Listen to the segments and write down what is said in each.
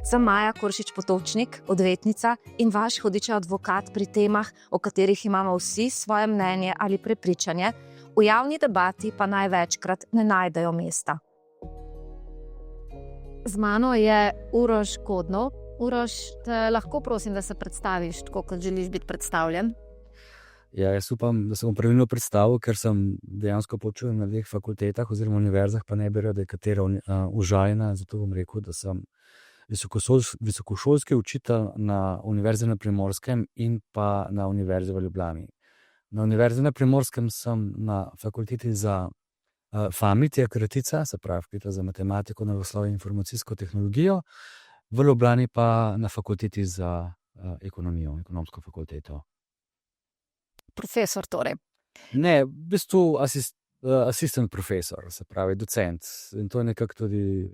Sem Maja Koršič Potočnik, odvetnica in vaš hudič advokat pri temah, o katerih imamo vsi svoje mnenje ali prepričanje, v javni debati pa največkrat ne najdejo mesta. Z mano je Uroš Kodnov. Uroš, te lahko prosim, da se predstaviš tako, kot želiš biti predstavljen? Ja, jaz upam, da sem pravilno predstavil, ker sem dejansko počel na dveh fakultetah oziroma univerzah, pa ne bi rekel, da je katera užaljena, zato bom rekel, da sem visokošolski učitelj na Univerzi na Primorskem in pa na Univerzi v Ljubljani. Na Univerzi na Primorskem sem na fakulteti za FAMIT, kratica, se pravi fakulteta za matematiko, naravoslovje in informacijsko tehnologijo, v Ljubljani pa na fakulteti za ekonomijo, ekonomsko fakulteto. Profesor torej. Ne, v bistvu asistent profesor, se pravi docent. In to je nekako tudi,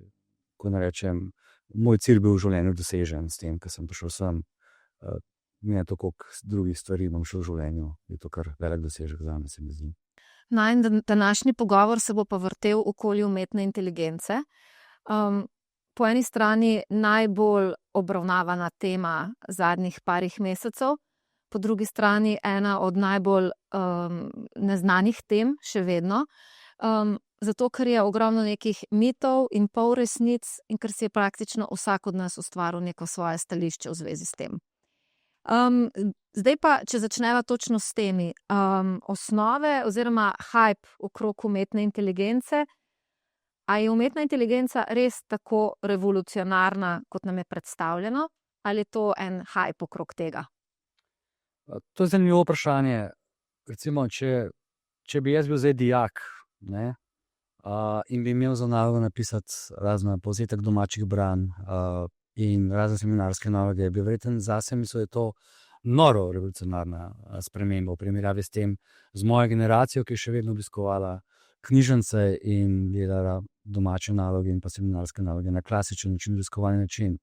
ko ne rečem, moj cilj bil v življenju dosežen s tem, ko sem prišel sem. Ne to, koliko drugih stvari imam še v življenju, je to kar velik dosežek zame, se mi zdi. Najin današnji pogovor se bo pa vrtel okoli umetne inteligence. Po eni strani najbolj obravnavana tema zadnjih parih mesecev, po drugi strani ena od najbolj neznanih tem še vedno, zato ker je ogromno nekih mitov in polresnic in ker si je praktično vsak od nas ustvaril neko svoje stališče v zvezi s tem. Zdaj pa, če začneva točno s temi, osnove oziroma hype okrog umetne inteligence, a je umetna inteligenca res tako revolucionarna, kot nam je predstavljeno, ali je to en hype okrog tega? To je zanimivo vprašanje. Recimo, če bi jaz bil zdaj dijak, ne, in bi imel za nalogo napisati razne povzetek domačih branj in razne seminarske naloge, bi verjetno zase mislil, da je to noro revolucionarna sprememba v primerjavi s tem, z mojo generacijo, ki je še vedno obiskovala knjižnice in delala domače naloge in pa seminarske naloge na klasičen način, obiskovalni način.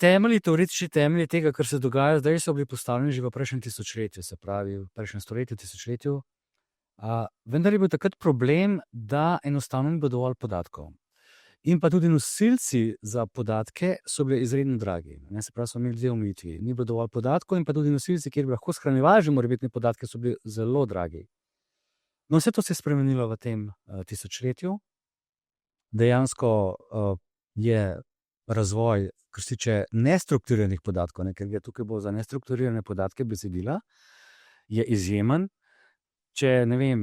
Teoretični temelji tega, kar se dogaja zdaj, so bili postavljeni že v prejšnjem tisočletju, se pravi v prejšnjem stoletju, tisočletju. Vendar je bil takrat problem, da enostavno ni bilo dovolj podatkov. In pa tudi nosilci za podatke so bili izredno dragi. Se pravi, so imeli dve omejitvi. Ni bilo dovolj podatkov in pa tudi nosilci, kjer bi lahko shranjevali že morebitne podatke, so bili zelo dragi. No, vse to se je spremenilo v tem tisočletju. Dejansko je razvoj, kar se tiče nestrukturiranih podatkov, ker je tukaj bolj za nestrukturirane podatke besedila, je izjemen. Če, ne vem,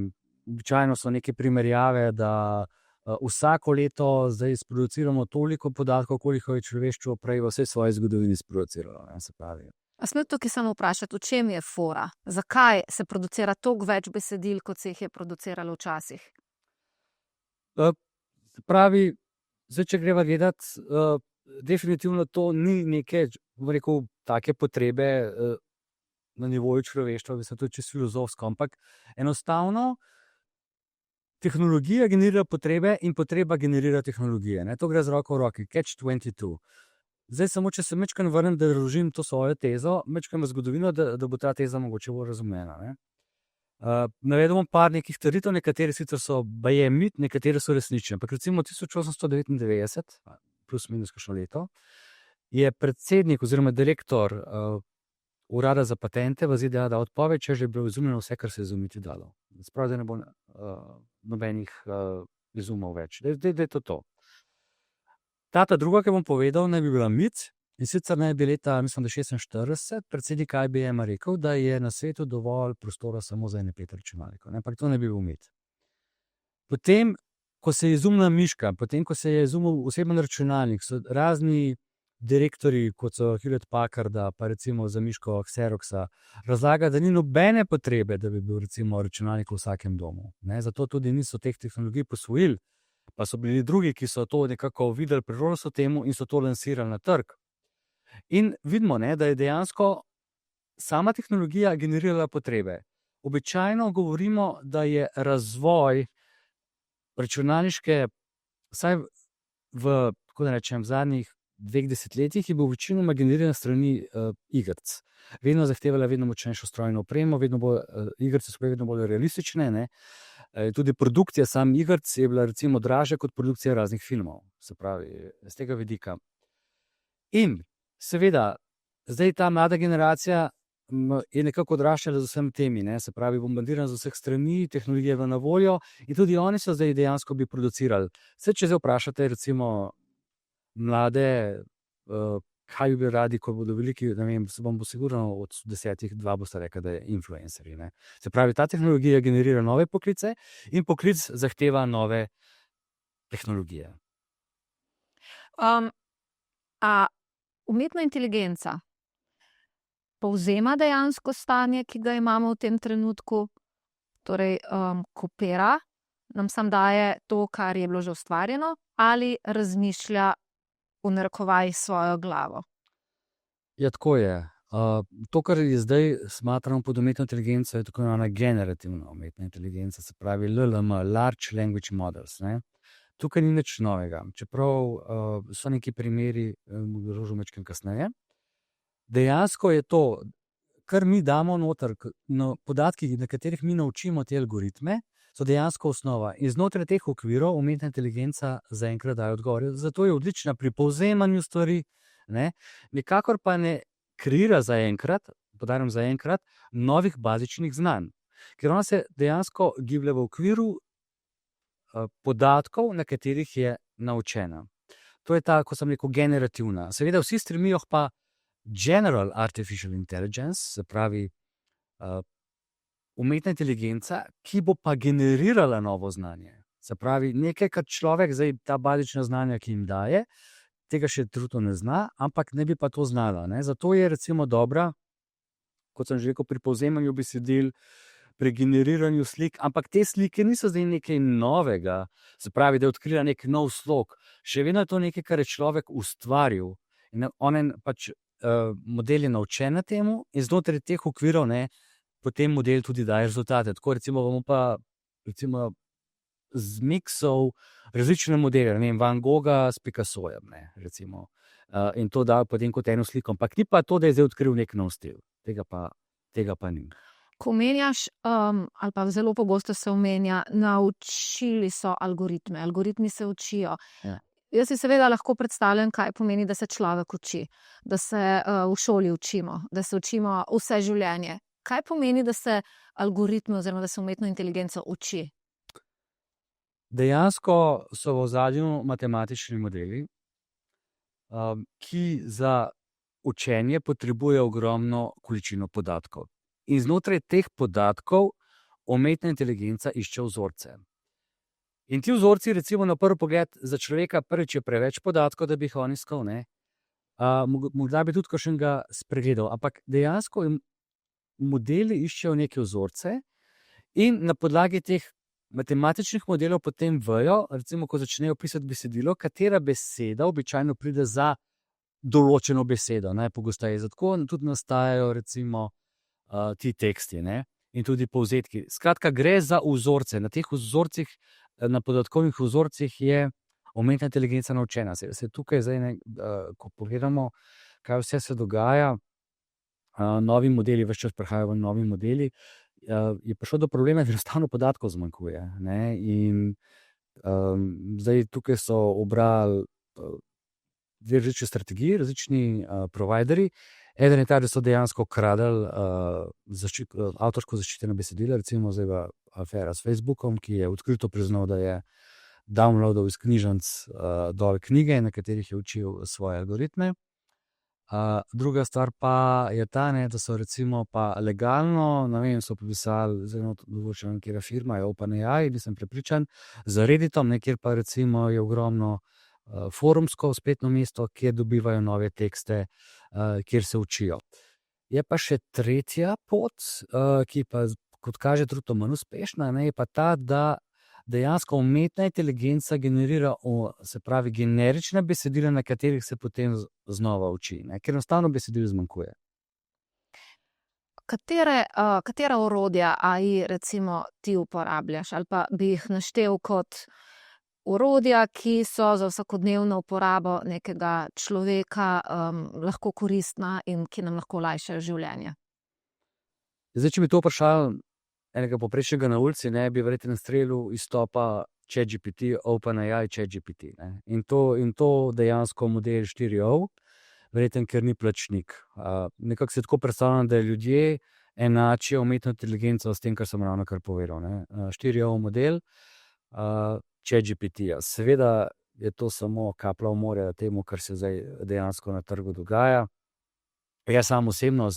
običajno so neke primerjave, da vsako leto zdaj sproduciramo toliko podatkov, koliko je človeštvo prej v vsej svoji zgodovini sproduciralo, se pravi. A smem tukaj samo vprašati, v čem je fora? Zakaj se producira toliko več besedil, kot se jih je produciralo včasih? Pravi, zdaj, če greva gledati, definitivno to ni neke, bom rekel, take potrebe na nivoju človeštva, bi se to čisto filozofsko, ampak enostavno tehnologija generira potrebe in potreba generira tehnologije. To gre z roko v roki, catch-22. Zdaj samo, če se majčkeno vrnem, da razložim to svojo tezo, majčkeno v zgodovino, da bo ta teza mogoče bolj razumljena. Navedel bom par nekih trditev, nekatere sicer so baje mit, nekatere so resnične. Ampak recimo 1899, plus minus kakšno leto, je predsednik oziroma direktor urada za patente v ZDA dal odpoved, če že je bilo izumljeno vse, kar se je izumiti dalo. Spravi, da ne bo nobenih izumov več. Da je to. Ta druga, ki bom povedal, naj bi bila mit, in sicer naj bi leta, mislim, da 46, predsednik IBM rekel, da je na svetu dovolj prostora samo za ene 5 računalnikov. Ampak to ne bi bil mit. Potem, ko se je izumila miška, potem, ko se je izumil oseben računalnik, so razni direktorji, kot so Hewlett Packarda, pa recimo za miško Xeroxa, razlagali, da ni nobene potrebe, da bi bil recimo računalnik v vsakem domu. Zato tudi niso teh tehnologij posvojili, pa so bili drugi, ki so to nekako videli priložnost temu in so to lansirali na trg. In vidimo, da je dejansko sama tehnologija generirala potrebe. Običajno govorimo, da je razvoj računalniške, vsaj v, tako da rečem, zadnjih 2 desetletjih je bil večinoma generiran strani igric. Vedno zahtevala vedno močnejšo strojno opremo, igrice so vedno bolj realistične. Tudi produkcija samih igric je bila recimo dražja kot produkcija raznih filmov. Se pravi, z tega vidika. In seveda, zdaj ta mlada generacija je nekako odraščala z vsemi temi, ne? Se pravi, bombardirana z vseh strani, tehnologije je na voljo in tudi oni so zdaj dejansko bi producirali. Če zdaj vprašate recimo mlade, kaj bi radi, ko bodo veliki, ne vem, se bom bo sigurno od 10 2 boste rekli, da je influencerji, ne. Se pravi, ta tehnologija generira nove poklice in poklic zahteva nove tehnologije. A umetna inteligenca povzema dejansko stanje, ki ga imamo v tem trenutku, torej kopira, nam samo daje to, kar je bilo že ustvarjeno, ali razmišlja v narekovajih svojo glavo? Ja, tako je. To, kar je zdaj smatramo pod umetno inteligenco, je tako imenovana generativna umetna inteligenca, se pravi LLM, Large Language Models, ne. Tukaj ni nič novega, čeprav so neki primeri, razložim malo kasneje. Dejansko je to, kar mi damo noter, podatki, na katerih mi naučimo te algoritme, so dejansko osnova. In znotraj teh okvirov umetna inteligenca zaenkrat daje odgovore. Zato je odlična pri povzemanju stvari, ne? Nikakor pa ne kreira zaenkrat, poudarjam zaenkrat, novih bazičnih znanj. Ker ona se dejansko giblje v okviru podatkov, na katerih je naučena. To je ta, ko sem rekel, generativna. Seveda vsi stremijo pa general artificial intelligence, se pravi umetna inteligenca, ki bo pa generirala novo znanje. Se pravi, nekaj, kar človek, zdaj ta bazična znanja, ki jim daje, tega še trenutno ne zna, ampak ne bi pa to znala, ne. Zato je recimo dobra, kot sem že rekel, pri povzemanju besedil, pri generiranju slik, ampak te slike niso zdaj nekaj novega, se pravi, da je odkrila nek nov slog. Še vedno je to nekaj, kar je človek ustvaril. In on pač model je naučen na temu in znotraj teh okvirov, ne, potem model tudi daje rezultate. Tako recimo bomo pa recimo zmiksal različne modele, ne vem, Van Gogha s Picassojem, ne, recimo. In to da potem kot eno sliko. Ampak ni pa to, da je zdaj odkril nek nov stil. Tega pa ni. Ko omenjaš, ali pa zelo pogosto se omenja, naučili so algoritme, algoritmi se učijo. Ja. Jaz si seveda lahko predstavljam, kaj pomeni, da se človek uči, da se v šoli učimo, da se učimo vse življenje. Kaj pomeni, da se algoritmi oziroma da se umetno inteligenco uči? Dejansko so v ozadju matematični modeli, ki za učenje potrebujejo ogromno količino podatkov. In znotraj teh podatkov umetna inteligenca išče vzorce. In ti vzorci, recimo na prvi pogled, za človeka prvič je preveč podatkov, da bi jih on iskal, ne. Morda bi tudi kakšnega spregledal, ampak dejansko modeli iščejo neke vzorce in na podlagi teh matematičnih modelov potem vejo, recimo, ko začnejo pisati besedilo, katera beseda običajno pride za določeno besedo, najpogosteje. Zato tudi nastajajo recimo ti teksti, ne, in tudi povzetki. Skratka, gre za vzorce. Na teh vzorcih, na podatkovnih vzorcih je umetna inteligenca naučena. Se tukaj zdaj, ne, ko pogledamo, kaj vse se dogaja, novi modeli, ves čas prihajajo novi modeli, je prišlo do problema, da enostavno podatkov zmanjkuje, ne, in zdaj tukaj so ubrali dve različni strategiji, različni providerji. Eden je ta, da so dejansko kradli avtorsko zaščitena besedila, recimo zdaj v afera s Facebookom, ki je odkrito priznal, da je downloadal iz knjižnic dol knjige, na katerih je učil svoje algoritme. Druga stvar pa je ta, ne, da so recimo pa legalno, ne vem, so popisali zelo določena nekera firma, je OpenAI, nisem prepričan, z Redditom, kjer pa recimo je ogromno forumsko spletno mesto, kjer dobivajo nove tekste, kjer se učijo. Je pa še tretja pot, ki pa, kot kaže, trudno manj uspešna, ne, je pa ta, da dejansko umetna inteligenca generira, se pravi, generična besedila, na katerih se potem znova uči, ne, ker enostavno besedil zmanjkuje. Katera orodja AI recimo ti uporabljaš, ali pa bi jih naštel kot orodja, ki so za vsakodnevno uporabo nekega človeka lahko koristna in ki nam lahko olajšajo življenje? Zdaj, če bi to vprašal enega povprečnega na ulici, ne, bi verjetno nastrelil izstopa ChatGPT, OpenAI, ChatGPT, ne. In to dejansko model 4o, verjetno, ker ni plačnik. Nekako se tako predstavljam, da ljudje enačijo umetno inteligenco s tem, kar sem ravnokar povedal. 4O model ChatGPT-ja. Seveda je to samo kaplja v morje temu, kar se zdaj dejansko na trgu dogaja. Jaz sam osebno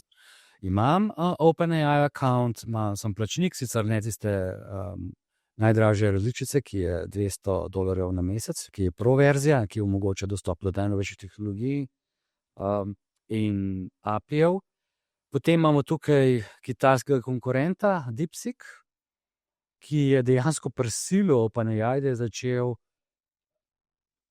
imam OpenAI account, sem plačnik, sicer ne tiste najdražje različice, ki je $200 na mesec, ki je pro verzija, ki omogoča dostop do najnovejših tehnologij in API-jev. Potem imamo tukaj kitajskega konkurenta DeepSeek, ki je dejansko prisilil OpenAI, da je začel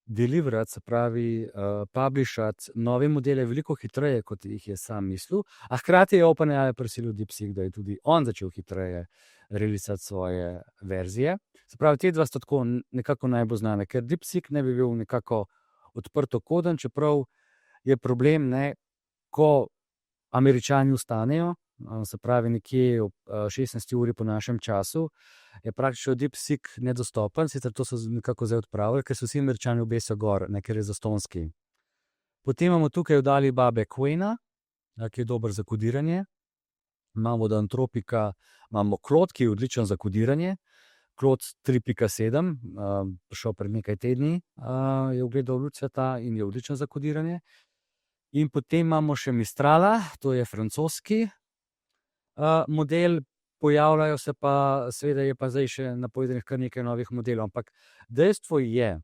deliverati, se pravi, publishati nove modele veliko hitreje, kot jih je sam mislil, a hkrati je OpenAI prisilil DeepSeek, da je tudi on začel hitreje realizirati svoje verzije. Se pravi, te dva sta tako nekako najbolj znane, ker DeepSeek ne bi bil nekako odprto koden, čeprav je problem, ko Američani vstanejo, se pravi nekje ob 16 uri po našem času, je praktično DeepSeek nedostopen, sicer to so nekako zdaj odpravili, ker so vsi Američani obesijo gor, ker je zastonjski. Potem imamo tukaj od Alibabe Quena, ki je dober za kodiranje. Imamo od Antropika, imamo Claude, ki je odličen za kodiranje. Claude 3.7, prišel pred nekaj tedni, je ugledal luč sveta in je odličen za kodiranje. In potem imamo še Mistrala, to je francoski model, pojavljajo se pa, seveda je pa zdaj še napovedanih kar nekaj novih modelov, ampak dejstvo je,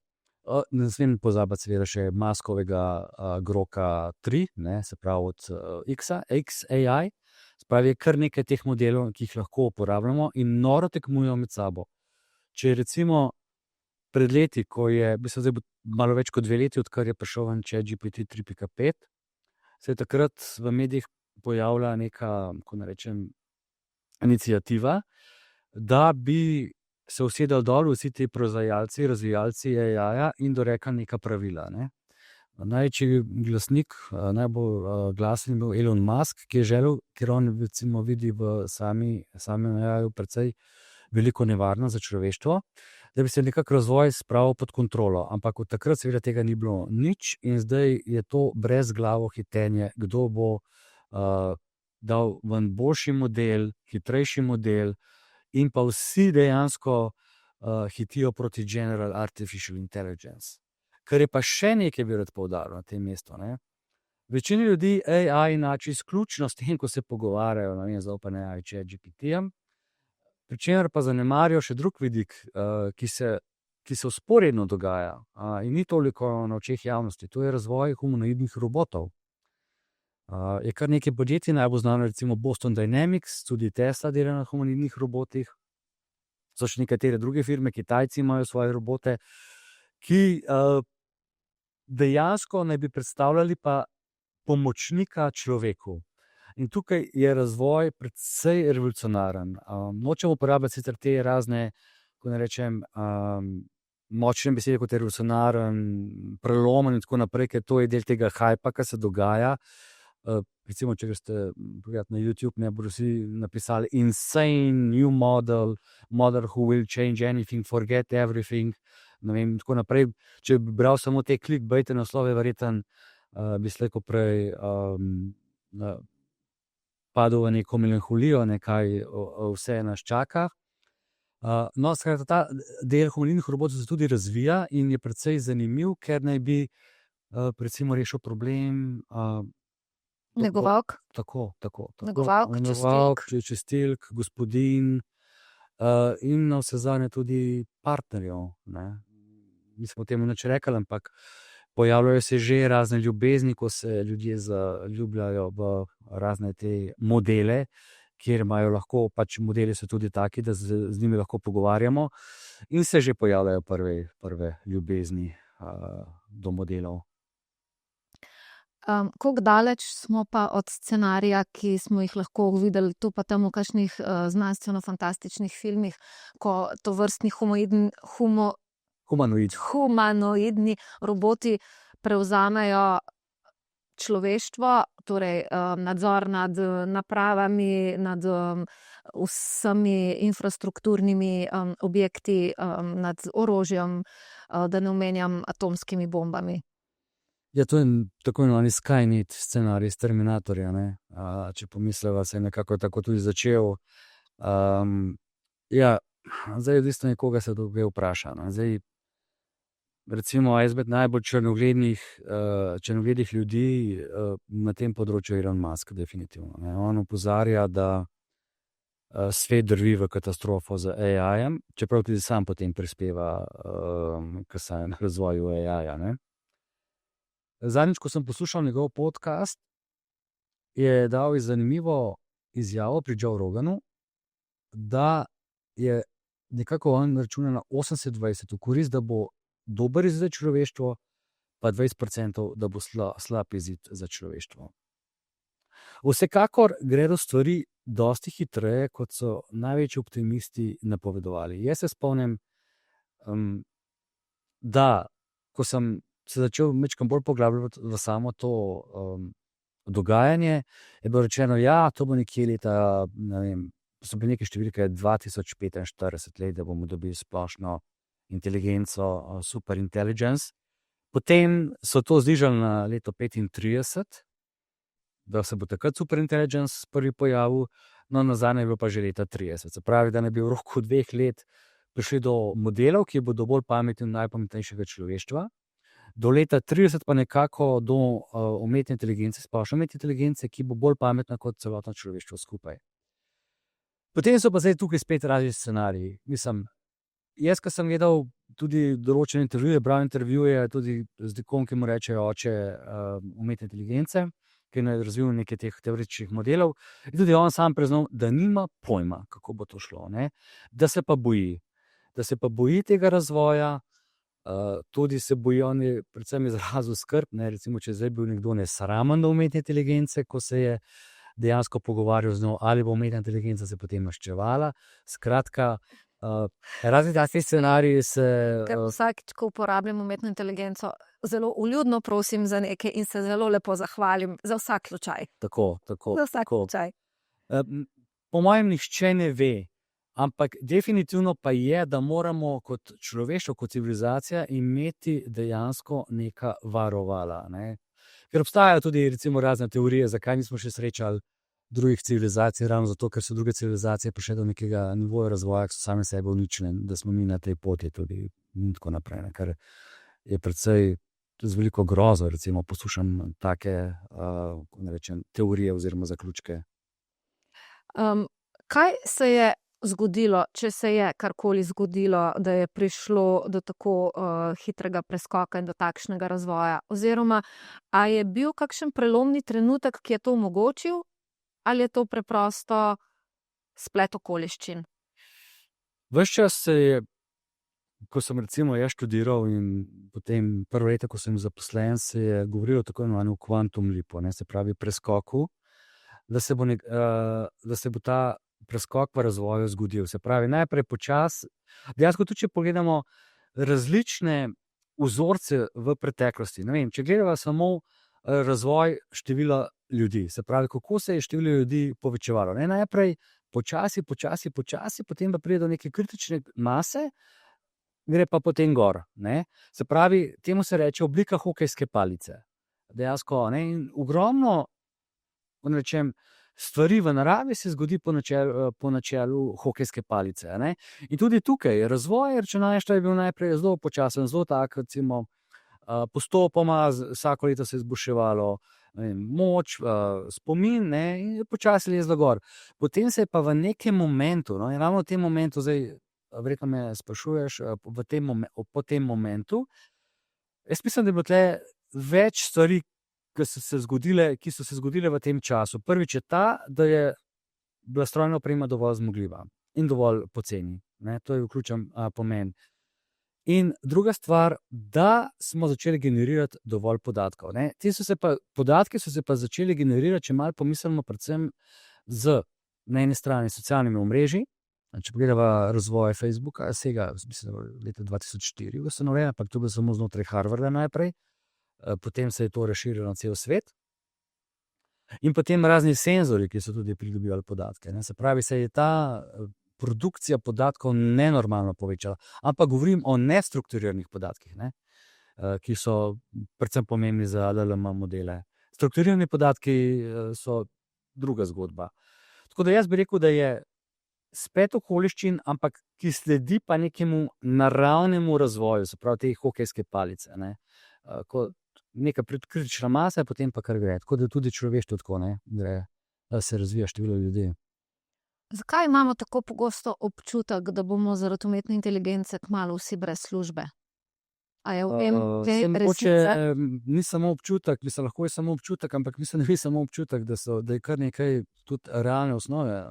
ne smem pozabiti seveda še Muskovega Groka 3, se pravi od XAI, se pravi je kar nekaj teh modelov, ki jih lahko uporabljamo in noro tekmujejo med sabo. Če recimo pred leti, ko je, zdaj bo malo več kot 2 leti, odkar je prišel ven ChatGPT 3.5, se je takrat v medijih pojavila neka, ko ne rečem, iniciativa, da bi se usedali dol vsi ti proizvajalci, razvijalci AI-ja in dorekali neka pravila. Največji glasnik, najbolj glasen je bil Elon Musk, ki je želel, ker on recimo vidi v samem AI-ju precej veliko nevarnost za človeštvo, da bi se nekako razvoj spravil pod kontrolo, ampak od takrat seveda tega ni bilo nič in zdaj je to brezglavo hitenje, kdo bo dal ven boljši model, hitrejši model in pa vsi dejansko hitijo proti General Artificial Intelligence. Kar je pa še nekaj bi rad poudaril na tem mestu. Večina ljudi AI enači izključno s tem, ko se pogovarjajo z OpenAI ChatGPT-jem, pri čemer pa zanemarijo še drug vidik, ki se vzporedno dogaja in ni toliko na očeh javnosti, to je razvoj humanoidnih robotov. Je kar nekaj podjetij, najbolj znano recimo Boston Dynamics, tudi Tesla dela na humanoidnih robotih, so še nekatere druge firme, Kitajci imajo svoje robote, ki dejansko naj bi predstavljali pa pomočnika človeku. In tukaj je razvoj precej revolucionaren. Nočemo uporabljati sicer te razne, ko ne rečem, močne besede kot je revolucionaren, prelomen in tako naprej, ker to je del tega hajpa, kar se dogaja. Recimo, če greste pogledati na YouTube, bodo vsi napisali insane new model who will change anything, forget everything, tako naprej. Če bi bral samo te clickbait naslove, verjetno bi slejko prej padel v neko melanholijo, kaj vse nas čaka. Skratka, ta del humanoidnih robotov se tudi razvija in je precej zanimiv, ker naj bi recimo rešil problem Negovalk. Tako. Negovalk, čistilk, gospodinj in na vse zadnje tudi partnerjev. Nismo temu nič rekli, ampak pojavljajo se že razne ljubezni, ko se ljudje zaljubljajo v razne te modele, kjer imajo lahko, modeli so tudi taki, da z njimi lahko pogovarjamo in se že pojavljajo prve ljubezni do modelov. Koliko daleč smo pa od scenarija, ki smo jih lahko videli tu pa tam v kakšnih znanstveno-fantastičnih filmih, ko tovrstni humanoidni roboti prevzamejo človeštvo, torej nadzor nad napravami, nad vsemi infrastrukturnimi objekti, nad orožjem, da ne omenjam atomskimi bombami. Ja, to je tako imenovani Skynet scenarij iz Terminatorja, ne. Če pomisleva, se je nekako tako tudi začel. Ja, zdaj je odvisno, koga se to vpraša, no. Zdaj, recimo, eden izmed najbolj črnogledih ljudi na tem področju je Elon Musk, definitivno, ne. On opozarja, da svet drvi v katastrofo z AI-jem, čeprav tudi sam potem prispeva k razvoju AI-ja, ne. Zadnjič, ko sem poslušal njegov podcast, je dal zanimivo izjavo pri Joe Roganu, da je nekako on računa na 80-20 v korist, da bo dober izid za človeštvo, pa 20%, da bo slab izid za človeštvo. Vsekakor gredo stvari dosti hitreje, kot so največji optimisti napovedovali. Jaz se spomnim, da ko sem se začel majčkeno bolj poglabljati v samo to dogajanje, je bilo rečeno, ja, to bo nekje leta, ne vem, so bile neke številke 2045 let, da bomo dobili splošno inteligenco, super intelligence. Potem so to znižali na leto 35, da se bo takrat super intelligence prvi pojavil, no nazadnje je bilo pa že leta 30. Se pravi, da ne bi v roku 2 let prišli do modelov, ki bodo bolj pametni od najpametnejšega človeštva. Do leta 30 pa nekako do umetne inteligence, splošne umetne inteligence, ki bo bolj pametna kot celotno človeštvo skupaj. Potem so pa zdaj tukaj spet razni scenariji. Mislim, jaz, ko sem gledal tudi določene intervjuje, bral intervjuje tudi z nekom, ki mu rečejo oče umetne inteligence, ki je razvil nekaj teh teoretičnih modelov, in tudi on sam priznal, da nima pojma, kako bo to šlo, ne? Da se pa boji tega razvoja. Tudi se boji, on je predvsem izrazil skrb, ne, recimo, če zdaj bil nekdo nesramen do umetne inteligence, ko se je dejansko pogovarjal z njo, ali bo umetna inteligenca se potem maščevala. Skratka, razni taki scenariji se... Ker vsakič, ko uporabljam umetno inteligenco, zelo vljudno prosim za nekaj in se zelo lepo zahvalim za vsak slučaj. Tako. Za vsak slučaj. Po mojem nihče ne ve, ampak definitivno pa je, da moramo kot človeštvo, kot civilizacija imeti dejansko neka varovala, ne. Ker obstajajo tudi recimo razne teorije, zakaj nismo še srečali drugih civilizacij, ravno zato, ker so druge civilizacije prišle do nekega nivoja razvoja, ki so same sebe uničile, da smo mi na tej poti tudi in tako naprej, ne. Kar je precej z veliko grozo, recimo poslušam take teorije oziroma zaključke. Kaj se je zgodilo, če se je karkoli zgodilo, da je prišlo do tako hitrega preskoka in do takšnega razvoja? Oziroma, a je bil kakšen prelomni trenutek, ki je to omogočil, ali je to preprosto splet okoliščin? Ves čas se je, ko sem recimo jaz študiral in potem prvo leto, ko sem zaposlen, se je govorilo tako imenovanem quantum leapu, ne, se pravi preskoku, da se bo ta preskok v razvoju zgodil. Se pravi, najprej počasi, dejansko tudi, če pogledamo različne vzorce v preteklosti. Ne vem, če gledamo samo razvoj števila ljudi, se pravi, kako se je število ljudi povečevalo. Ne, najprej počasi, potem pa pride do neke kritične mase, gre pa potem gor, ne. Se pravi, temu se reče oblika hokejske palice. Dejansko, ne, in ogromno, stvari v naravi se zgodi po načelu hokejske palice, ne. In tudi tukaj razvoj računalništva je bil najprej zelo počasen, zelo tak, recimo, postopoma, vsako leto se je izboljševalo, ne vem, moč, spomin, ne, in počasi lezlo gor. Potem se je pa v nekem momentu, no, in ravno v tem momentu, zdaj verjetno me sprašuješ, po tem momentu, jaz mislim, da je bilo tle več stvari, ki so se zgodile v tem času. Prvič je ta, da je bila strojna oprema dovolj zmogljiva in dovolj poceni, ne, to je ključen pomen. In druga stvar, da smo začeli generirati dovolj podatkov, ne. Podatki so se pa začeli generirati, če malo pomislimo, predvsem z na eni strani socialnimi omrežji. Če pogledamo razvoj Facebooka, sega, mislim, leta 2004 ustanovljen, ampak to je bilo samo znotraj Harvarda najprej. Potem se je to razširilo na cel svet. In potem razni senzorji, ki so tudi pridobivali podatke, ne. Se pravi, se je ta produkcija podatkov nenormalno povečala. Ampak govorim o nestrukturiranih podatkih, ne. ki so predvsem pomembni za LLM modele. Strukturirani podatki so druga zgodba. Tako da jaz bi rekel, da je spet okoliščin, ampak ki sledi pa nekemu naravnemu razvoju, se pravi te hokejske palice. Ne? Ko neka predkritična masa, potem pa kar gre. Tako da tudi človeštvo tako gre, da se razvija število ljudi. Zakaj imamo tako pogosto občutek, da bomo zaradi umetne inteligence kmalu vsi brez službe? A je v tem Mogoče resnica? ni samo občutek, mislim, lahko je samo občutek, ampak mislim, da ni samo občutek, da je kar nekaj tudi realne osnove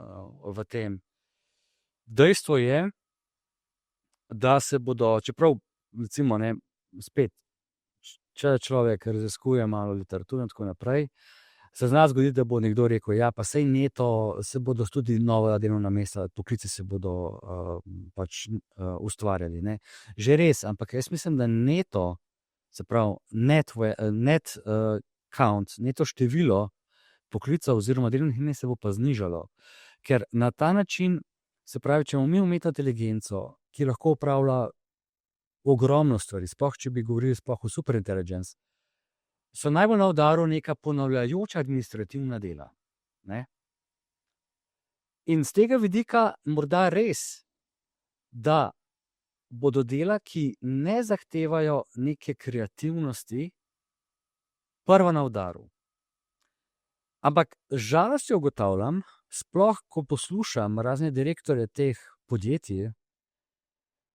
v tem. Dejstvo je, da se bodo, čeprav recimo, spet, če človek raziskuje malo literaturo in tako naprej, se zna zgoditi, da bo nekdo rekel, ja, pa sej neto, se bodo tudi nova delovna mesta, poklici se bodo ustvarjali. Ne? Že res, ampak jaz mislim, da neto, se pravi net count, neto število poklicov oziroma delovnih mest se bo pa znižalo. Ker na ta način, se pravi, če imamo mi umetno inteligenco, ki lahko upravlja ogromno stvari, sploh če bi govorili sploh o superintelligence, so najbolj na udaru neka ponavljajoča administrativna dela. Ne? In z tega vidika morda res, da bodo dela, ki ne zahtevajo neke kreativnosti, prva na udaru. Ampak z žalostjo ugotavljam, sploh ko poslušam razne direktorje teh podjetij,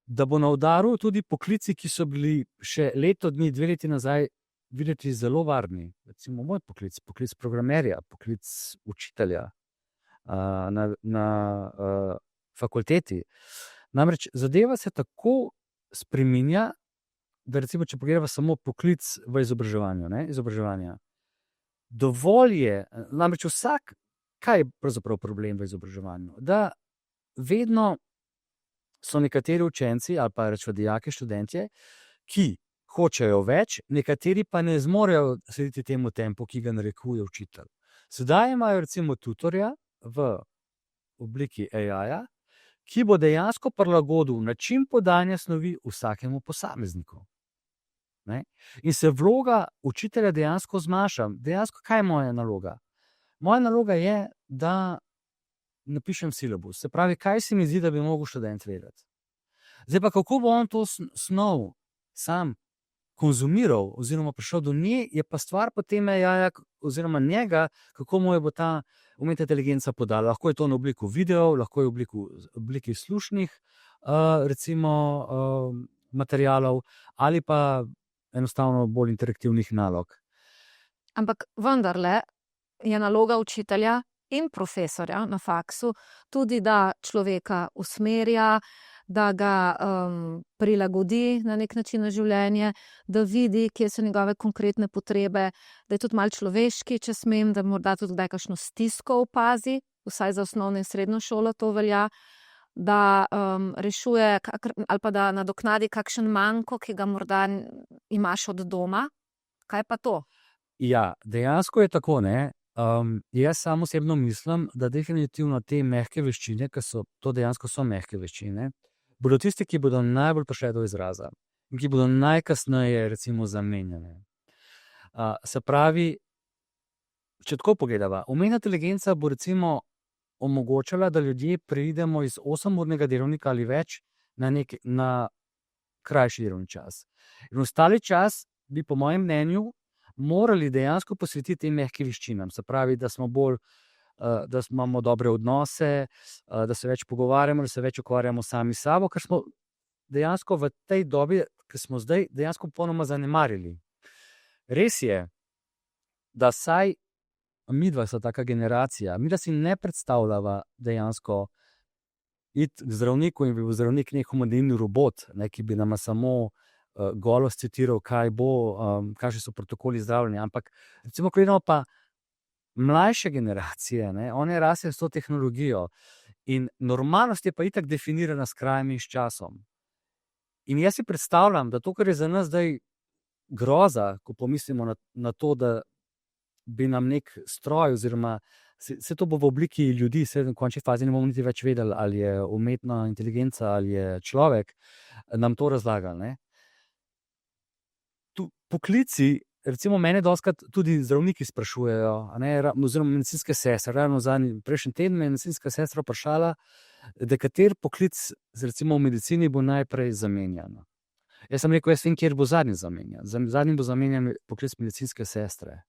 da bo na udaru tudi poklici, ki so bili še leto dni, 2 leti nazaj videti zelo varni. Recimo moj poklic programerja, poklic učitelja na fakulteti. Namreč zadeva se tako spreminja, da recimo, če pogledamo samo poklic v izobraževanja, dovolj je, namreč kaj je pravzaprav problem v izobraževanju? Da vedno so nekateri učenci ali pa rečemo dijaki, študentje, ki hočejo več, nekateri pa ne zmorejo slediti temu tempu, ki ga narekuje učitelj. Sedaj imajo recimo tutorja v obliki AI-ja, ki bo dejansko prilagodil način podajanja snovi vsakemu posamezniku. Ne? In se vloga učitelja dejansko zmanjša. Dejansko, kaj je moja naloga? Moja naloga je, da napišem silabus. Se pravi, kaj se mi zdi, da bi mogel študent vedeti. Zdaj pa, kako bo on to snov sam konzumiral oziroma prišel do nje, je pa stvar potem AI-ja oziroma njega, kako mu je bo ta umetna inteligenca podala. Lahko je to na obliku videov, lahko je v obliki slušnih recimo materialov ali pa enostavno bolj interaktivnih nalog. Ampak vendarle je naloga učitelja in profesorja na faksu tudi, da človeka usmerja, da ga prilagodi na nek način na življenje, da vidi, kje so njegove konkretne potrebe, da je tudi malo človeški, če smem, da morda tudi kdaj kakšno stisko opazi, vsaj za osnovno in srednjo šolo to velja, da rešuje ali pa da nadoknadi kakšen manko, ki ga morda imaš od doma. Kaj pa to? Ja, dejansko je tako, ne. Jaz sam osebno mislim, da definitivno te mehke veščine, ki to dejansko so mehke veščine, bodo tisti, ki bodo najbolj prišli do izraza in ki bodo najkasneje recimo zamenjane. Se pravi, če tako pogledava, umetna inteligenca bo recimo omogočala, da ljudje preidemo iz 8-urnega delovnika ali več na krajši delovni čas. In ostali čas bi po mojem mnenju morali dejansko posvetiti tem mehkim veščinam. Se pravi, da smo bolj, da imamo dobre odnose, da se več pogovarjamo, da se več ukvarjamo sami s sabo, ker smo dejansko v tej dobi, ki smo zdaj, dejansko popolnoma zanemarili. Res je, da saj midva sta taka generacija, midva si ne predstavljava dejansko iti k zdravniku in bi bil zdravnik nek humanoidni robot, ki bi nama samo golo citiral, kakšni so protokoli zdravljenja, ampak recimo, ko gledamo pa mlajše generacije, one rastejo s to tehnologijo in normalnost je pa itak definirana s krajem in s časom. In jaz si predstavljam, da to, kar je za nas zdaj groza, ko pomislimo na to, da bi nam nek stroj oziroma se to bo v obliki ljudi, se v končni fazi ne bomo niti več vedeli, ali je umetna inteligenca ali je človek, nam to razlagali, ne. poklici, recimo mene dostikrat tudi zdravniki sprašujejo, oziroma medicinske sestre. Ravno prejšnji teden me je medicinska sestra vprašala, da kater poklic recimo v medicini bo najprej zamenjan. Jaz sem rekel, jaz vem, kjer bo zadnji zamenjan. Zadnji bo zamenjan poklic medicinske sestre.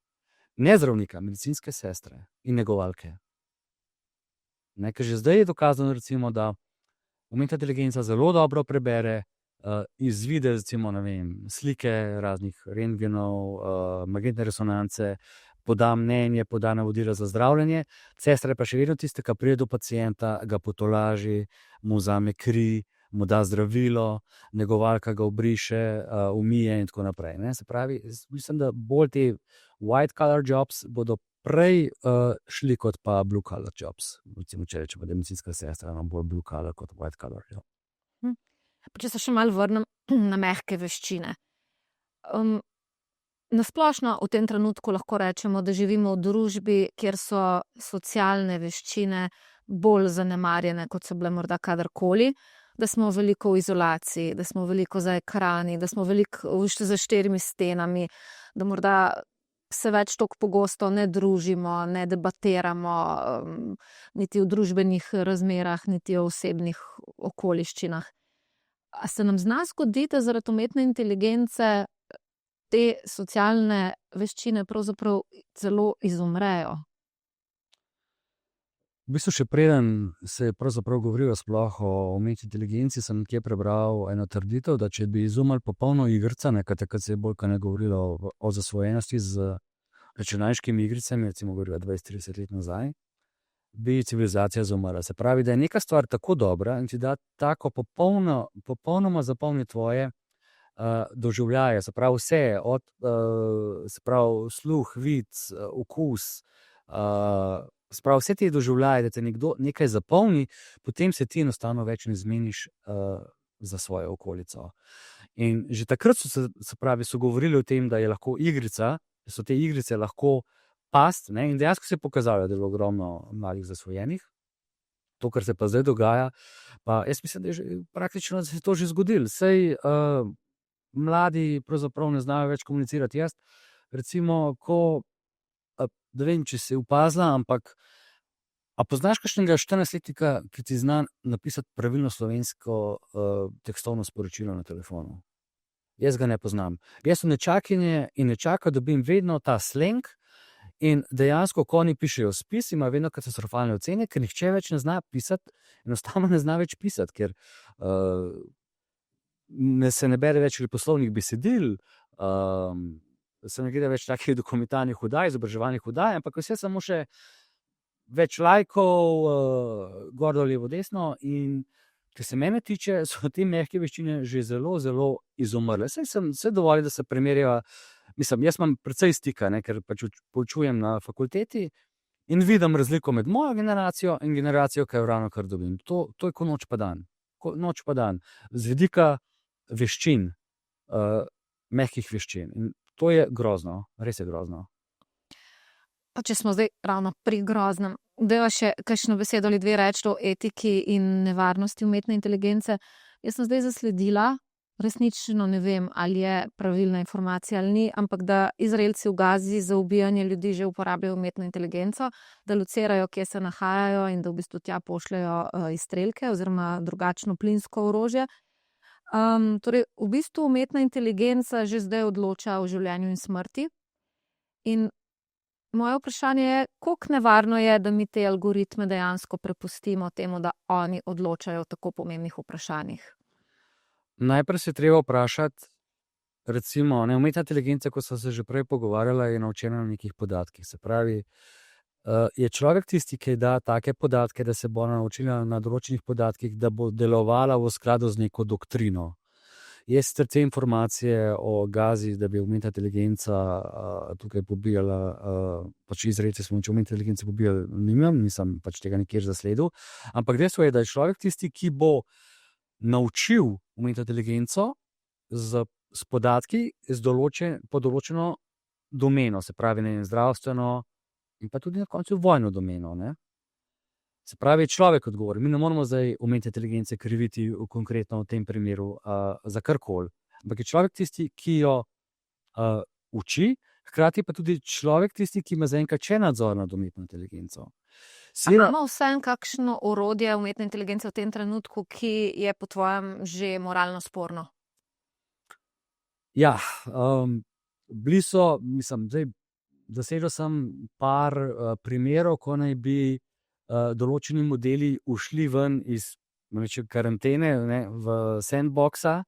Ne zdravnika, medicinske sestre in negovalke. Ker že zdaj je dokazano, recimo, da umetna inteligenca zelo dobro prebere izvide, recimo, slike raznih rentgenov, magnetne resonance, poda mnenje, poda navodila za zdravljenje. Sestra je pa še vedno tista, ki pride do pacienta, ga potolaži, mu vzame kri, mu da zdravilo, negovalka ga obriše, umije in tako naprej. Se pravi, mislim, da bolj te white collar jobs bodo prej šli kot pa blue collar jobs. Recimo, če rečemo, da je medicinska sestra bolj blue collar kot white collar job. Če se še malo vrnem na mehke veščine. Nasplošno v tem trenutku lahko rečemo, da živimo v družbi, kjer so socialne veščine bolj zanemarjene, kot so bile morda kadarkoli, da smo veliko v izolaciji, da smo veliko za ekrani, da smo veliko za štirimi stenami, da morda se več toliko pogosto ne družimo, ne debatiramo, niti v družbenih razmerah, niti o osebnih okoliščinah. A se nam zna zgoditi, da zaradi umetne inteligence te socialne veščine pravzaprav celo izumrejo? V bistvu še preden se je pravzaprav govorilo sploh o umetni inteligenci, sem nekje prebral eno trditev, da če bi izumili popolno igrica, takrat se je bolj govorilo o zasvojenosti z računalniškimi igricami, recimo govorila 20-30 let nazaj, bi civilizacija izumrla. Se pravi, da je neka stvar tako dobra in ti da tako popolnoma zapolni tvoje doživljaje, se pravi vse, od se pravi sluh, vid, okus, se pravi vse te doživljaje, da te nekdo nekaj zapolni, potem se ti enostavno več ne zmeniš za svojo okolico. In že takrat so govorili o tem, da je lahko igrica, da so te igrice lahko past, in dejansko se je pokazalo, da je bilo ogromno mladih zasvojenih. To, kar se pa zdaj dogaja, pa jaz mislim, da je že praktično se je to že zgodilo. Saj mladi pravzaprav ne znajo več komunicirati. Jaz recimo, da vem, če si opazila, ampak a poznaš kakšnega 14-letnika, ki ti zna napisati pravilno slovensko tekstovno sporočilo na telefonu? Jaz ga ne poznam. Jaz v nečakinje in nečaka dobim vedno ta slang in dejansko, ko oni pišejo spis, ima vedno katastrofalne ocene, ker nihče več ne zna pisati, enostavno ne zna več pisati, ker se ne bere več poslovnih besedil, se ne gleda več takih dokumentarnih oddaj, izobraževalnih oddaj, ampak vse samo še več lajkov, gor dol, levo, desno. In kar se mene tiče, so te mehke veščine že zelo, zelo izumrle. Saj sem vse dovolj, da se primerjava. Mislim, jaz imam precej stika, ker pač poučujem na fakulteti in vidim razliko med mojo generacijo in generacijo, ki jo ravnokar dobim. To je kot noč pa dan. Noč pa dan. Z vidika veščin, mehkih veščin. In to je grozno, res je grozno. Pa če smo zdaj ravno pri groznem, dajva še kakšno besedo ali dve reči o etiki in nevarnosti umetne inteligence. Jaz sem zdaj zasledila, resnično ne vem, ali je pravilna informacija ali ni, ampak da Izraelci v Gazi za ubijanje ljudi že uporabljajo umetno inteligenco, da locirajo, kje se nahajajo in da v bistvu tja pošljajo izstrelke oziroma drugačno plinsko orožje. Torej, v bistvu umetna inteligenca že zdaj odloča o življenju in smrti. In moje vprašanje je, koliko nevarno je, da mi te algoritme dejansko prepustimo temu, da oni odločajo o tako pomembnih vprašanjih? Najprej se je treba vprašati, recimo, umetna inteligenca, ko so se že prej pogovarjala, je naučena na nekih podatkih. Se pravi, je človek tisti, ki da take podatke, da se bo naučila na določenih podatkih, da bo delovala v skladu z neko doktrino. Jaz te informacije o Gazi, da bi umetna inteligenca tukaj pobijala, pač Izraelci smo umetno inteligenco pobijali, nisem pač tega nikjer zasledil, ampak dejstvo je, da je človek tisti, ki bo naučil umetno inteligenco s podatki po določeno domeno, se pravi zdravstveno in pa tudi na koncu vojno domeno. Se pravi, človek odgovori. Mi ne moramo zdaj umetne inteligence kriviti konkretno v tem primeru za karkoli. Ampak je človek tisti, ki jo uči, hkrati pa tudi človek tisti, ki ima zaenkrat še nadzor nad umetno inteligenco. Seveda, Imamo vseeno kakšno orodje umetne inteligence v tem trenutku, ki je po tvojem že moralno sporno? ja, bili so, mislim, zdaj zasedel sem par primerov, ko naj bi določeni modeli ušli ven iz karantene, ne, v sandboxa,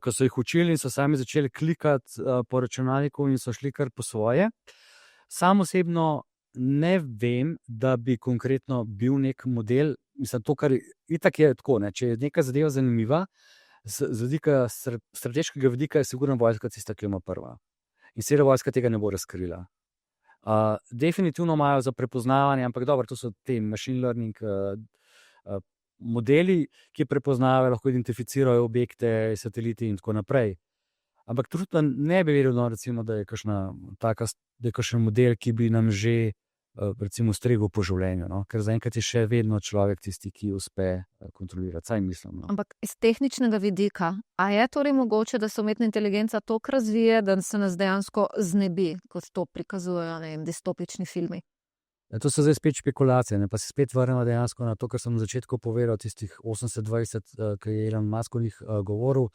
ko so jih učili in so sami začeli klikati po računalniku in so šli kar po svoje. Sam osebno ne vem, da bi konkretno bil nek model, mislim, to, kar itak je tako, ne, če je neka zadeva zanimiva, z vidika strateškega vidika je sigurno vojska tista, ki jo ima prva. In seveda vojska tega ne bo razkrila. Definitivno imajo za prepoznavanje, ampak dobro, to so te machine learning modeli, ki prepoznavajo, lahko identificirajo objekte, sateliti in tako naprej. Ampak trenutno ne bi vedel, no, recimo, da je kakšen model, ki bi nam že recimo stregel po življenju, no? Ker zaenkrat je še vedno človek tisti, ki uspe kontrolirati, saj mislim. No. Ampak iz tehničnega vidika, a je torej mogoče, da se umetna inteligenca toliko razvije, da se nas dejansko znebi, kot to prikazujejo, ne vem, distopični filmi? To so zdaj spet špekulacije, ne? Pa se spet vrnemo dejansko na to, kar sem na začetku povedal, tistih 80-20, ki je Elon Musk o njih govoril.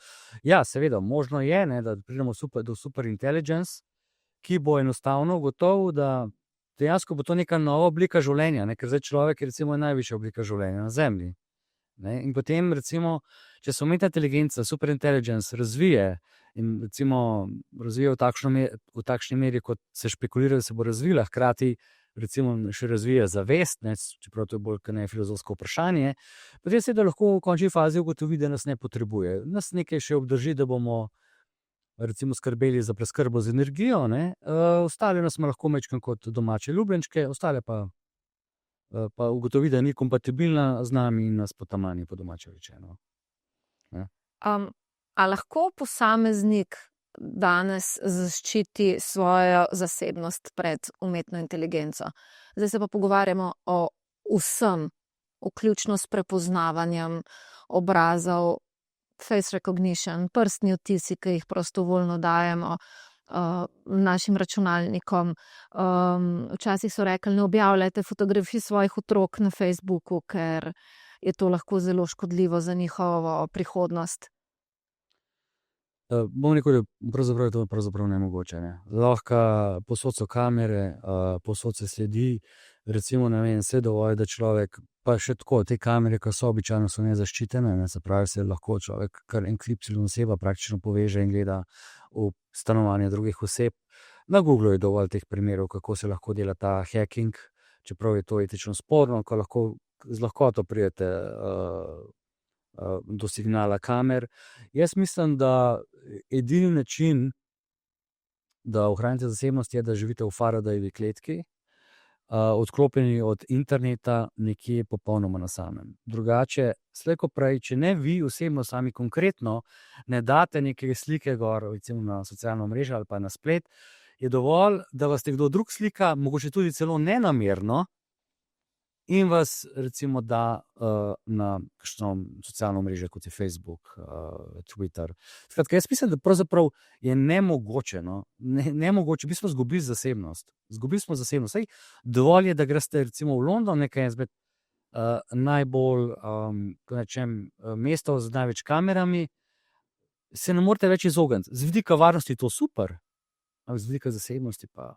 Ja, seveda, možno je, ne, da pridemo do super intelligence, ki bo enostavno gotovo, da dejansko bo to neka nova oblika življenja, ne? Ker zdaj človek je recimo najvišja oblika življenja na Zemlji. Ne? In potem recimo, če se umetna inteligenca, super intelligence razvije in recimo razvije v takšni meri, kot se špekulira, da se bo razvila, hkrati recimo še razvija zavest, ne, čeprav to je bolj kot ne filozofsko vprašanje, potem se da lahko v končni fazi ugotovi, da nas ne potrebuje. Nas nekaj še obdrži, da bomo recimo skrbeli za preskrbo z energijo, ne, ostale nas ima lahko mečkam kot domače ljubljenčke, ostale pa ugotovi, da ni kompatibilna z nami in nas potamani, po domače rečeno. A lahko posameznik danes zaščiti svojo zasebnost pred umetno inteligenco? Zdaj se pa pogovarjamo o vsem, vključno s prepoznavanjem obrazov, face recognition, prstni odtisi, ki jih prostovoljno dajemo našim računalnikom. Včasih so rekli, ne objavljajte fotografij svojih otrok na Facebooku, ker je to lahko zelo škodljivo za njihovo prihodnost. Bom rekel, da pravzaprav je to pravzaprav nemogoče. Ne? Lahko posod so kamere, posod se sledi, recimo, ne vem, vse dovolj, da človek, pa še tako, te kamere, ki so običajno so nezaščitene, ne, se pravi, se lahko človek kar enkripcijsko oseba praktično poveže in gleda v stanovanje drugih oseb. Na Googlu je dovolj teh primerov, kako se lahko dela ta hacking, čeprav je to etično sporno, ko lahko z lahkoto pridete do signala kamer. Jaz mislim, da edini način, da ohranite zasebnost, je, da živite v Faradayevi kletki, odklopljeni od interneta, nekje popolnoma na samem. Drugače, slej ko prej, če ne vi osebno sami konkretno ne date neke slike gor, recimo na socialno mrežo ali pa na splet, je dovolj, da vas kdo drug slika, mogoče tudi celo nenamerno, in vas recimo da na kakšno socialno mrežo, kot je Facebook, Twitter. Skratka, jaz mislim, da pravzaprav je nemogoče, no, nemogoče, v bistvu izgubili zasebnost. Izgubili smo zasebnost. Saj dovolj je, da greste recimo v London, nekaj izmed najbolj, ko rečem, mesto z največ kamerami, se ne morete več izogniti. Z vidika varnosti je to super, ampak z vidika zasebnosti pa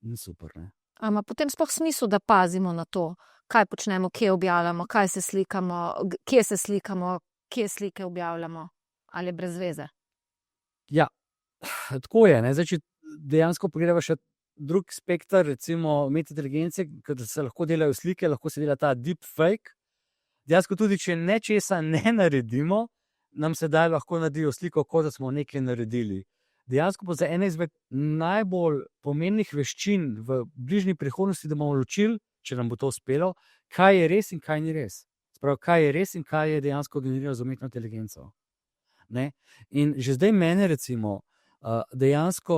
ni super, ne. Ama potem sploh smisel, da pazimo na to, kaj počnemo, kje objavljamo, kaj se slikamo, kje se slikamo, kje slike objavljamo, ali je brez veze? Ja, tako je, ne. Zdaj, če dejansko pogledamo še drug spekter, recimo umetne inteligence, ker se lahko delajo slike, lahko se dela ta deepfake. Dejansko tudi, če nečesa ne naredimo, nam sedaj lahko naredijo sliko, kot da smo nekaj naredili. Dejansko bo za ene izmed najbolj pomembnih veščin v bližnji prihodnosti, da bomo ločili, če nam bo to uspelo, kaj je res in kaj ni res. Sprav, kaj je res in kaj je dejansko generirano z umetno inteligenco. Ne? In že zdaj mene recimo dejansko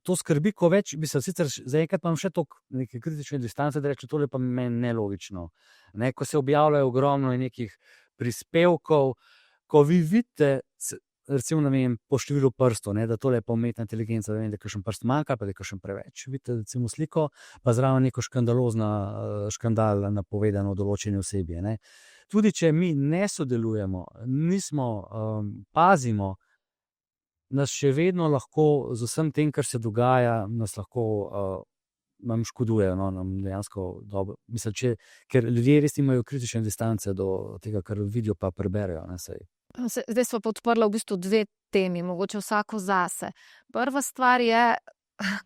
to skrbi, ko več, sicer zaenkrat imam še toliko neke kritične distance, da rečem, tole pa meni nelogično. Ne? Ko se objavljajo ogromno nekih prispevkov, ko vi vidite, recimo, ne vem, po številu prstov, ne, da tole je pa umetna inteligenca, da vem, da je kakšen prst manjka, pa da je kakšen preveč. Vidite, recimo, sliko, pa zraven neko škandal napovedan o določeni osebi, ne. Tudi če mi ne sodelujemo, nismo, pazimo, nas še vedno lahko z vsem tem, kar se dogaja, nas lahko, nam škodujejo, no, nam dejansko dobro. Mislim, ker ljudje res imajo kritične distance do tega, kar vidijo pa preberejo, ne, saj. Zdaj sva pa odprla v bistvu dve temi, mogoče vsako zase. Prva stvar je,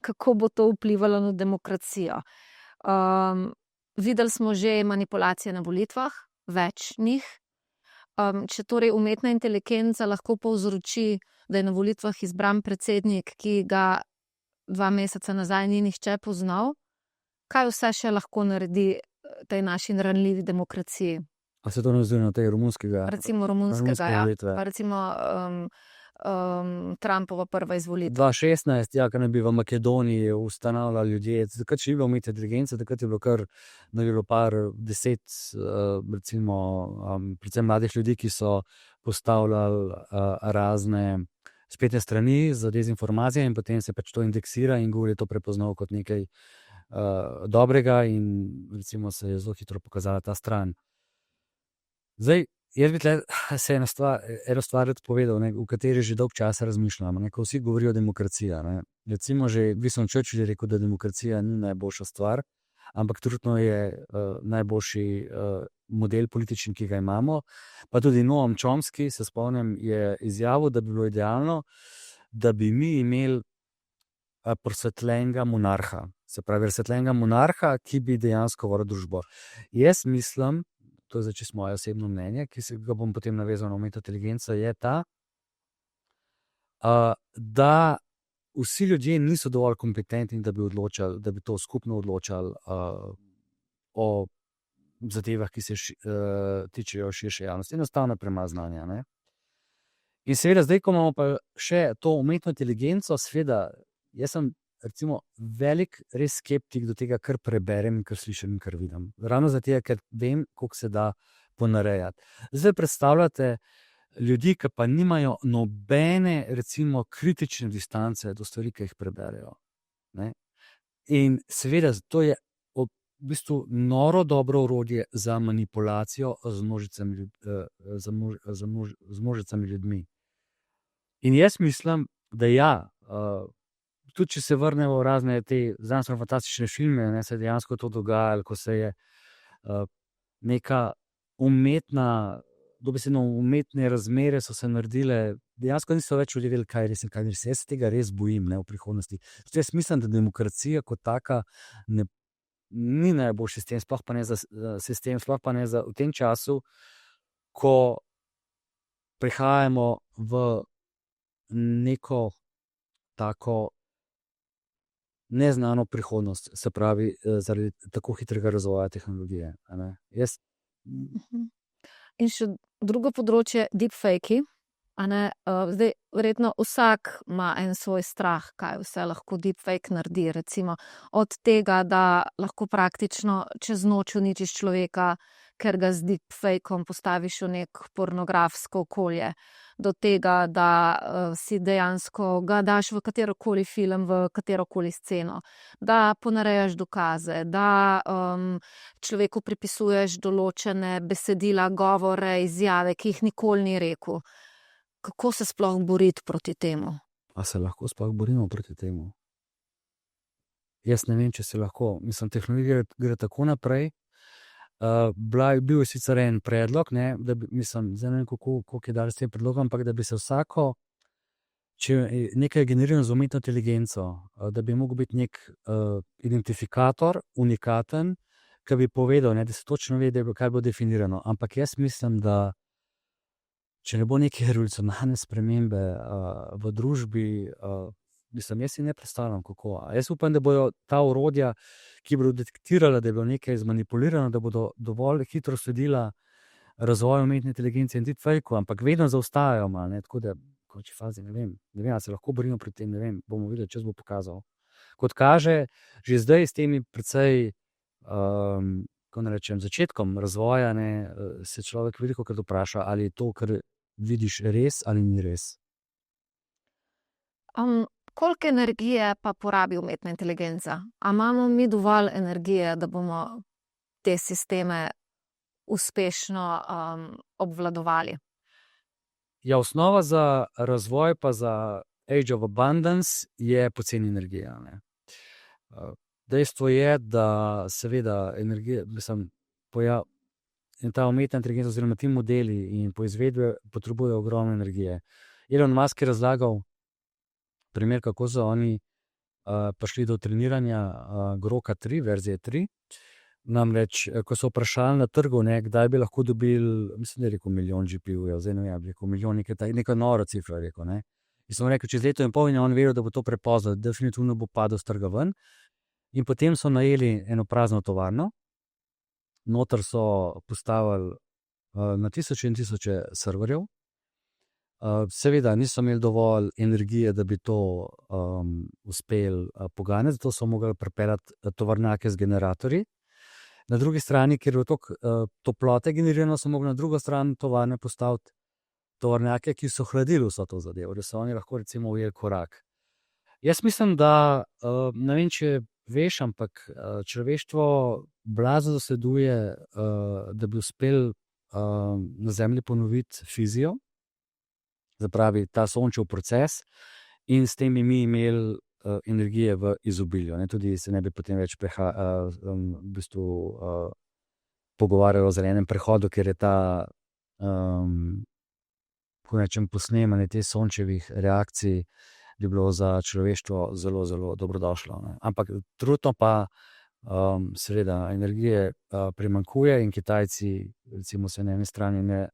kako bo to vplivalo na demokracijo. Videli smo že manipulacije na volitvah, več njih. Če torej umetna inteligenca lahko povzroči, da je na volitvah izbran predsednik, ki ga 2 meseca nazaj ni nihče poznal, kaj vse še lahko naredi tej naši ranljivi demokraciji? A se to navezuje na tej romunskega? Recimo romunskega, ja. volitve. Pa recimo Trumpova prva izvolitev. 2016, ja, ko naj bi v Makedoniji ustanavljali ljudje, takrat še ni bilo umetne inteligence, takrat je bilo kar, ne bilo par 10, recimo, predvsem mladih ljudi, ki so postavljali razne spletne strani za dezinformacije in potem se pač to indeksira in Google je to prepoznal kot nekaj dobrega in recimo se je zelo hitro pokazala ta stran. Zdaj, jaz bi tle se eno stvar rad povedal, ne, v kateri že dolg časa razmišljam, ne, ko vsi govorijo o demokraciji, ne. Recimo že Winston Churchill je rekel, da demokracija ni najboljša stvar, ampak trenutno je najboljši model politični, ki ga imamo. Pa tudi Noam Chomsky, se spomnim, je izjavil, da bi bilo idealno, da bi mi imeli prosvetljenega monarha. Se pravi, razsvetljenega monarha, ki bi dejansko vodil družbo. Jaz mislim, to je zdaj čisto moje osebno mnenje, ki se ga bom potem navezal na umetno inteligenco, je ta, da vsi ljudje niso dovolj kompetentni, da bi odločali, da bi to skupno odločali o zadevah, ki se tičejo širše javnosti. Enostavno premalo znanja, ne. In seveda zdaj, ko imamo pa še to umetno inteligenco, seveda, jaz sem recimo velik res skeptik do tega, kar preberem in kar slišim in kar vidim. Ravno zato, ker vem, koliko se da ponarejati. Zdaj predstavljate ljudi, ki pa nimajo nobene, recimo, kritične distance do stvari, ki jih preberejo, ne. In seveda, to je v bistvu noro dobro orodje za manipulacijo z množicami ljudmi. In jaz mislim, da ja, tudi če se vrnemo v razne te znanstveno-fantastične filme, ne, se je dejansko to dogajalo, ko se je neka umetne razmere so se naredile, dejansko niso več ljudje vedeli, kaj je res in kaj ni res. Jaz se tega res bojim, ne, v prihodnosti. Zato jaz mislim, da demokracija kot taka ni najboljši sistem, sploh pa ne za sistem, sploh pa ne za v tem času, ko prihajamo v neko tako neznano prihodnost, se pravi, zaradi tako hitrega razvoja tehnologije, a ne. In še drugo področje, deepfakei, a ne. Zdaj, verjetno vsak ima en svoj strah, kaj vse lahko deepfake naredi, recimo od tega, da lahko praktično čez noč uničiš človeka, ker ga z deepfakeom postaviš v neko pornografsko okolje, do tega, da si dejansko ga daš v katerokoli film, v katerokoli sceno, da ponarejaš dokaze, da človeku pripisuješ določene besedila, govore, izjave, ki jih nikoli ni rekel. Kako se sploh boriti proti temu? A se lahko sploh borimo proti temu? Jaz ne vem, če se lahko. Mislim, tehnologija gre tako naprej. Bil je sicer en predlog, ne, da bi, mislim, zdaj ne vem, koliko je dal s tem predlogom, ampak da bi se vsako, če nekaj je generirano z umetno inteligenco, da bi mogel biti nek identifikator, unikaten, ki bi povedal, ne, da se točno ve, kaj bo definirano. Ampak jaz mislim, da če ne bo neke revolucionarne spremembe v družbi, mislim, jaz si ne predstavljam, kako. Jaz upam, da bodo ta orodja, ki bodo detektirala, da je bilo nekaj zmanipulirano, da bodo dovolj hitro sledila razvoju umetne inteligence in deepfakeu, ampak vedno zaostajajo malo, ne, tako da v končni fazi ne vem, ali se lahko borimo proti tem, ne vem, bomo videli, čas bo pokazal. Kot kaže, že zdaj s temi precej, kako ne rečem, začetkom razvoja, ne, se človek velikokrat vpraša, ali je to, kar vidiš, res ali ni res. Koliko energije pa porabi umetna inteligenca? A imamo mi dovolj energije, da bomo te sisteme uspešno obvladovali? Ja, osnova za razvoj pa za Age of Abundance je poceni energija, ne. Dejstvo je, da seveda energija, in ta umetna inteligenca oziroma ti modeli in poizvedbe potrebujejo ogromno energije. Elon Musk je razlagal primer, kako so oni prišli do treniranja Groka 3, verzije 3. Namreč, ko so vprašali na trgu, kdaj bi lahko dobili, mislim, da je rekel milijon GPU-jev, zdaj ne vem, bi rekel milijon, neka nora cifra, rekel, ne. In sem rekel, čez leto in pol, in on veril, da bo to prepozno, definitivno bo padel s trga ven. In potem so najeli eno prazno tovarno, noter so postavili na tisoče in tisoče serverjev. Seveda niso imeli dovolj energije, da bi to uspeli poganjati, zato so mogli pripeljati tovornjake z generatorji. Na drugi strani, ker je bilo toliko toplote generirano, so mogli na drugo stran tovarne postaviti tovornjake, ki so hladili vso to zadevo, da so oni lahko recimo ujeli korak. Jaz mislim, da ne vem, če veš, ampak človeštvo blazno zasleduje, da bi uspel na Zemlji ponoviti fizijo, zapravi ta sončev proces, in s tem bi mi imeli energije v izobilju, ne, tudi se ne bi potem več pogovarjali o zelenem prehodu, ker je ta posnemanje teh sončevih reakcij bi bilo za človeštvo zelo, zelo dobrodošlo, ne. Ampak trenutno pa seveda energije primanjkuje in Kitajci recimo se na eni strani ne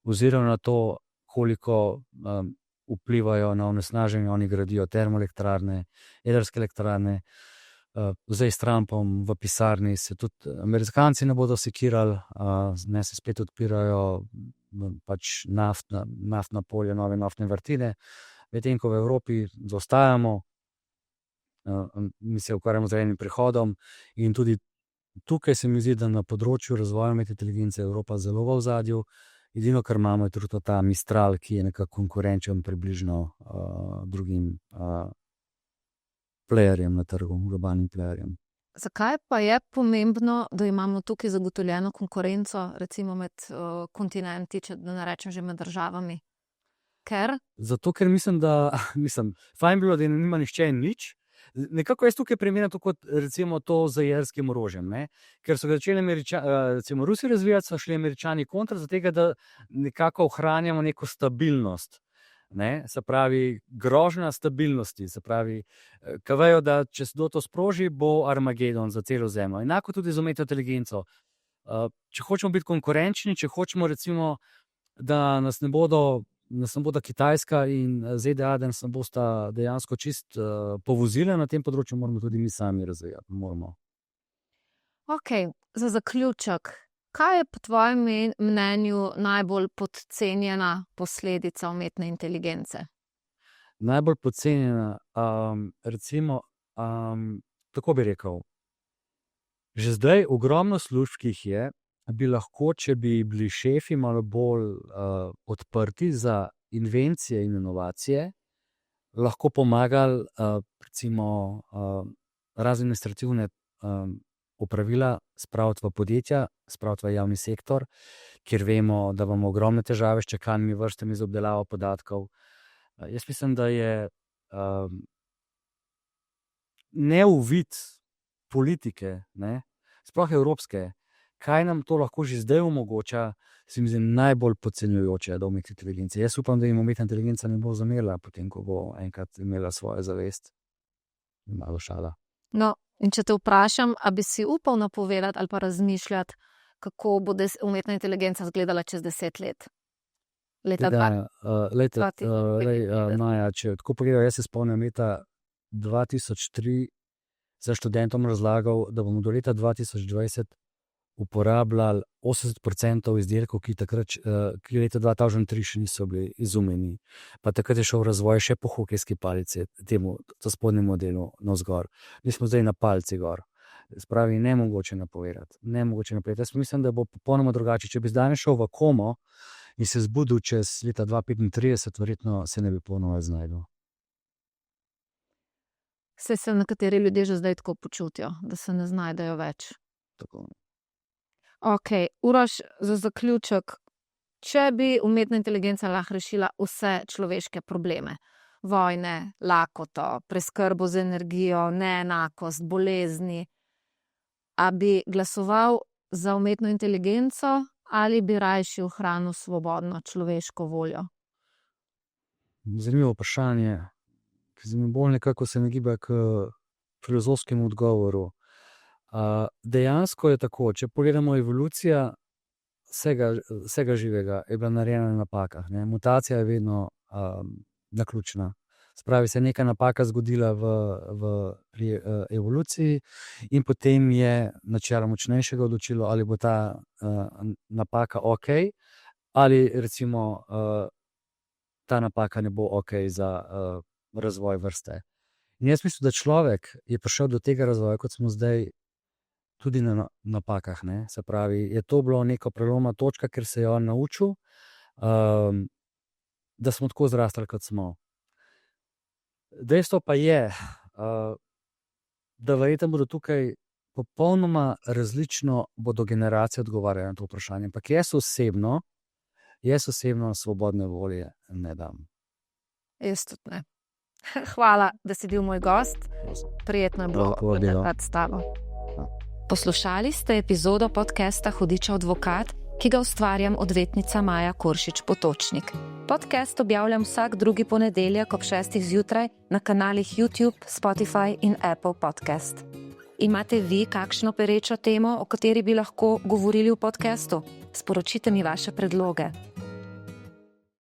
ozirajo na to, koliko vplivajo na onesnaženje, oni gradijo termoelektrarne, jedrske elektrarne. Zdaj s Trumpom v pisarni se tudi Američanci ne bodo sekirali, ne, se spet odpirajo pač naftna polja, nove naftne vrtine, medtem ko v Evropi zaostajamo, mi se ukvarjamo z zelenim prehodom in tudi tukaj se mi zdi, da na področju razvoja umetne inteligence Evropa zelo v ozadju. Edino, kar imamo, je tudi ta Mistral, ki je nekako konkurenčen približno drugim playerjem na trgu, globalnim playerjem. Zakaj pa je pomembno, da imamo tukaj zagotovljeno konkurenco, recimo med kontinenti, če ne rečem že med državami? Ker? Zato, ker mislim, fajn bilo, da nima nihče nič. Nekako jaz tukaj primerjam to kot recimo to z jedrskim orožjem, ne? Ker so ga začeli recimo Rusi razvijati, so šli Američani kontra, zato da nekako ohranjamo neko stabilnost, ne? Se pravi, grožnja stabilnosti, se pravi, ko vejo, da če se to sproži, bo Armagedon za celo zemljo. Enako tudi z umetno inteligenco. Če hočemo biti konkurenčni, če hočemo recimo, da nas ne bodo Kitajska in ZDA, da nas bosta dejansko čist povozile na tem področju, moramo tudi mi sami razvijati. Moramo. Ok, za zaključek, kaj je po tvojem mnenju najbolj podcenjena posledica umetne inteligence? Najbolj podcenjena, recimo, tako bi rekel, že zdaj ogromno služb, ki jih je, bi lahko, če bi bili šefi malo bolj odprti za invencije in inovacije, lahko pomagali recimo razne administrativne opravila spraviti v podjetja, spraviti v javni sektor, kjer vemo, da imamo ogromne težave s čakalnimi vrstami za obdelavo podatkov. Jaz mislim, da je neuvid politike, ne, sploh evropske, kaj nam to lahko že zdaj omogoča, se mi zdi najbolj podcenjujoče do umetne inteligence. Jaz upam, da jim umetna inteligenca ne bo zamerila, potem ko bo enkrat imela svojo zavest. Malo šala. No, in če te vprašam, a bi si upal napovedati ali pa razmišljati, kako bo umetna inteligenca izgledala čez 10 let? Maja, če tako pogledam, jaz se spomnim leta 2003 za študentom razlagal, da bomo do leta 2020 uporabljali 80% izdelkov, ki leta 2003 še niso bili izumljeni. Pa takrat je šel razvoj še po hokejski palici, temu spodnjemu delu navzgor. Mi smo zdaj na palici gor. Spravi, nemogoče napovedati. Jaz mislim, da bo popolnoma drugače. Če bi zdaj šel v komo in se zbudil čez leta 2035, verjetno se ne bi ponovno znašel. Saj se nekateri ljudje že zdaj tako počutijo, da se ne znajdejo več. Tako. Ok, Uroš, za zaključek, če bi umetna inteligenca lahko rešila vse človeške probleme, vojne, lakoto, preskrbo z energijo, neenakost, bolezni, a bi glasoval za umetno inteligenco ali bi rajši ohranil svobodno človeško voljo? Zanimivo vprašanje, ki se mi bolj nekako se nagiba k filozofskemu odgovoru. Dejansko je tako, če pogledamo evolucija vsega živega, je bila narejena na napakah. Ne? Mutacija je vedno naključna. Spravi se je neka napaka zgodila pri evoluciji in potem je načelo močnejšega odločilo, ali bo ta napaka ok, ali recimo ta napaka ne bo ok za razvoj vrste. In jaz mislim, da človek je prišel do tega razvoja, kot smo zdaj, tudi na napakah. Ne? Se pravi, je to bilo neko prelomna točka, ker se je on naučil, da smo tako zrastali, kot smo. Dejstvo pa je, da verjetno bodo tukaj popolnoma različno bodo generacije odgovarjale na to vprašanje. Ampak jaz osebno svobodne volje ne dam. Jaz tudi ne. Hvala, da si bil moj gost. Prijetno je bilo pogovarjati s tabo. Poslušali ste epizodo podcasta Hudičev advokat, ki ga ustvarjam odvetnica Maja Koršič Potočnik. Podcast objavljam vsak drugi ponedeljek ob 6. zjutraj na kanalih YouTube, Spotify in Apple Podcast. Imate vi kakšno perečo temo, o kateri bi lahko govorili v podcastu? Sporočite mi vaše predloge.